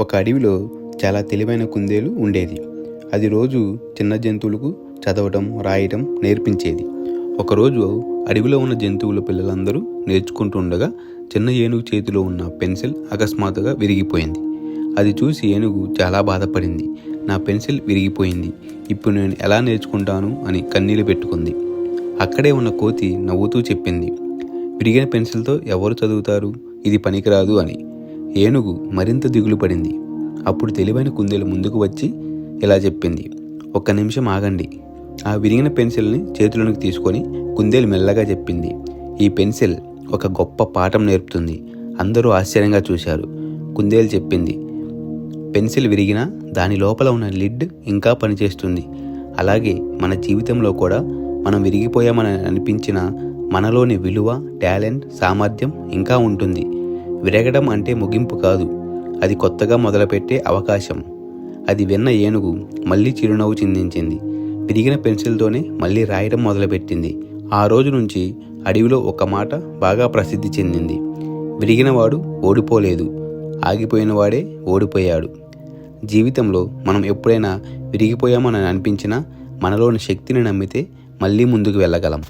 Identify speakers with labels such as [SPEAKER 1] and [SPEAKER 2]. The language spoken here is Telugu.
[SPEAKER 1] ఒక అడవిలో చాలా తెలివైన కుందేలు ఉండేది. అది రోజు చిన్న జంతువులకు చదవటం, రాయటం నేర్పించేది. ఒకరోజు అడవిలో ఉన్న జంతువుల పిల్లలందరూ నేర్చుకుంటుండగా చిన్న ఏనుగు చేతిలో ఉన్న పెన్సిల్ అకస్మాత్తుగా విరిగిపోయింది. అది చూసి ఏనుగు చాలా బాధపడింది. నా పెన్సిల్ విరిగిపోయింది, ఇప్పుడు నేను ఎలా నేర్చుకుంటాను అని కన్నీళ్లు పెట్టుకుంది. అక్కడే ఉన్న కోతి నవ్వుతూ చెప్పింది, విరిగిన పెన్సిల్తో ఎవరు చదువుతారు, ఇది పనికిరాదు అని. ఏనుగు మరింత దిగులు పడింది. అప్పుడు తెలివైన కుందేలు ముందుకు వచ్చి ఇలా చెప్పింది, ఒక్క నిమిషం ఆగండి. ఆ విరిగిన పెన్సిల్ని చేతిలోనికి తీసుకొని కుందేలు మెల్లగా చెప్పింది, ఈ పెన్సిల్ ఒక గొప్ప పాఠం నేర్పుతుంది. అందరూ ఆశ్చర్యంగా చూశారు. కుందేలు చెప్పింది, పెన్సిల్ విరిగినా దాని లోపల ఉన్న లిడ్ ఇంకా పనిచేస్తుంది. అలాగే మన జీవితంలో కూడా మనం విరిగిపోయామని అనిపించిన మనలోని విలువ, టాలెంట్, సామర్థ్యం ఇంకా ఉంటుంది. విరగడం అంటే ముగింపు కాదు, అది కొత్తగా మొదలుపెట్టే అవకాశం. అది విన్న ఏనుగు మళ్ళీ చిరునవ్వు చిందించింది. విరిగిన పెన్సిల్తోనే మళ్ళీ రాయడం మొదలుపెట్టింది. ఆ రోజు నుంచి అడవిలో ఒక మాట బాగా ప్రసిద్ధి చెందింది, విరిగినవాడు ఓడిపోలేదు, ఆగిపోయినవాడే ఓడిపోయాడు. జీవితంలో మనం ఎప్పుడైనా విరిగిపోయామని అనిపించినా మనలోని శక్తిని నమ్మితే మళ్ళీ ముందుకు వెళ్ళగలం.